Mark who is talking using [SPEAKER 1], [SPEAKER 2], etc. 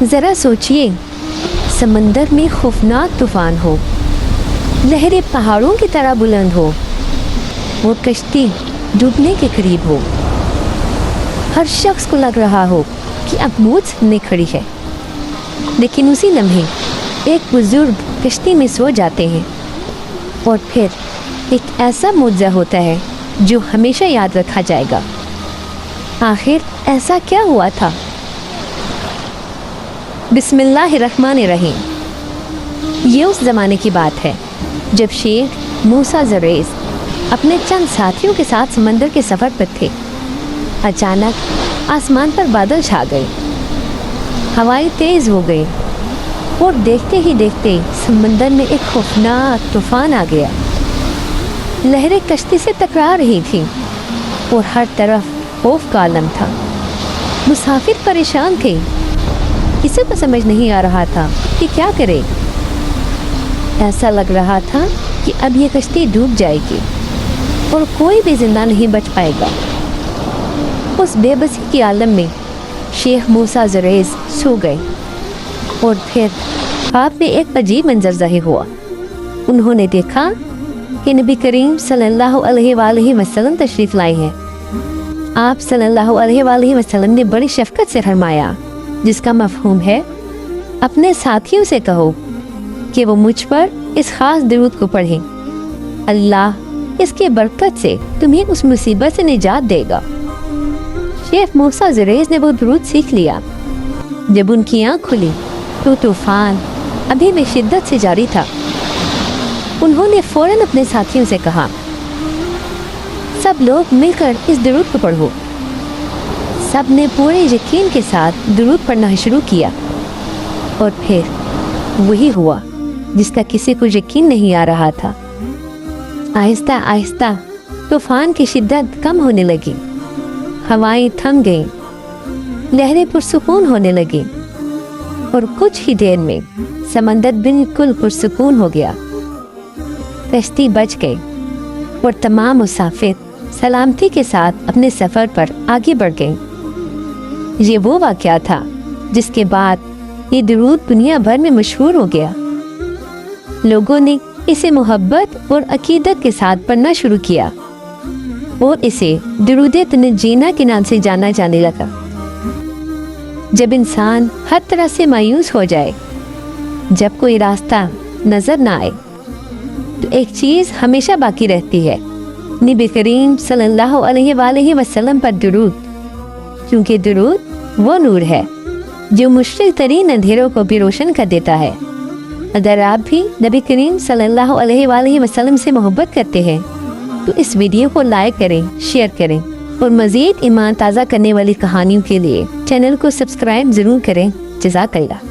[SPEAKER 1] ذرا سوچئے، سمندر میں خوفناک طوفان ہو، لہریں پہاڑوں کی طرح بلند ہو، وہ کشتی ڈوبنے کے قریب ہو، ہر شخص کو لگ رہا ہو کہ اب موت سامنے کھڑی ہے، لیکن اسی لمحے ایک بزرگ کشتی میں سو جاتے ہیں، اور پھر ایک ایسا معجزہ ہوتا ہے جو ہمیشہ یاد رکھا جائے گا۔ آخر ایسا کیا ہوا تھا؟ بسم اللہ الرحمن الرحیم۔ یہ اس زمانے کی بات ہے جب شیخ موسیٰ زریس اپنے چند ساتھیوں کے ساتھ سمندر کے سفر پر تھے۔ اچانک آسمان پر بادل چھا گئے، ہوائیں تیز ہو گئی، اور دیکھتے ہی دیکھتے سمندر میں ایک خوفناک طوفان آ گیا۔ لہریں کشتی سے ٹکرا رہی تھیں اور ہر طرف خوف کا عالم تھا۔ مسافر پریشان تھے، کسی کو سمجھ نہیں آ رہا تھا کہ کیا کرے۔ ایسا لگ رہا تھا کہ اب یہ کشتی ڈوب جائے گی اور کوئی بھی زندہ نہیں بچ پائے گا۔ اس بے بسی کے عالم میں شیخ موسیٰ زریس سو گئے، اور پھر خواب میں ایک عجیب منظر ظاہر ہوا۔ انہوں نے دیکھا کہ نبی کریم صلی اللہ علیہ وآلہ وسلم تشریف لائے ہیں۔ آپ صلی اللہ علیہ وآلہ وسلم نے بڑی شفقت سے فرمایا، جس کا مفہوم ہے اپنے ساتھیوں سے کہو کہ وہ مجھ پر اس خاص درود کو پڑھیں، اللہ اس کے برکت سے تمہیں اس مصیبت سے نجات دے گا۔ شیخ موسیٰ زریس نے وہ درود سیکھ لیا۔ جب ان کی آنکھ کھلی تو طوفان ابھی بھی شدت سے جاری تھا۔ انہوں نے فوراً اپنے ساتھیوں سے کہا، سب لوگ مل کر اس درود کو پڑھو۔ سب نے پورے یقین کے ساتھ درود پڑھنا شروع کیا، اور پھر وہی ہوا جس کا کسی کو یقین نہیں آ رہا تھا۔ آہستہ آہستہ طوفان کی شدت کم ہونے لگی، ہوائیں تھم گئیں، لہریں پرسکون ہونے لگیں، اور کچھ ہی دیر میں سمندر بالکل پرسکون ہو گیا۔ کشتی بچ گئی اور تمام مسافر سلامتی کے ساتھ اپنے سفر پر آگے بڑھ گئے۔ یہ وہ واقعہ تھا جس کے بعد یہ درود دنیا بھر میں مشہور ہو گیا۔ لوگوں نے اسے محبت اور عقیدت کے ساتھ پڑھنا شروع کیا، اور اسے درود تنجینا کے نام سے جانا جانے لگا۔ جب انسان ہر طرح سے مایوس ہو جائے، جب کوئی راستہ نظر نہ آئے، تو ایک چیز ہمیشہ باقی رہتی ہے، نبی کریم صلی اللہ علیہ وآلہ وسلم پر درود، کیونکہ درود وہ نور ہے جو مشرق ترین اندھیروں کو بھی روشن کر دیتا ہے۔ اگر آپ بھی نبی کریم صلی اللہ علیہ وآلہ وسلم سے محبت کرتے ہیں تو اس ویڈیو کو لائک کریں، شیئر کریں، اور مزید ایمان تازہ کرنے والی کہانیوں کے لیے چینل کو سبسکرائب ضرور کریں۔ جزاک اللہ۔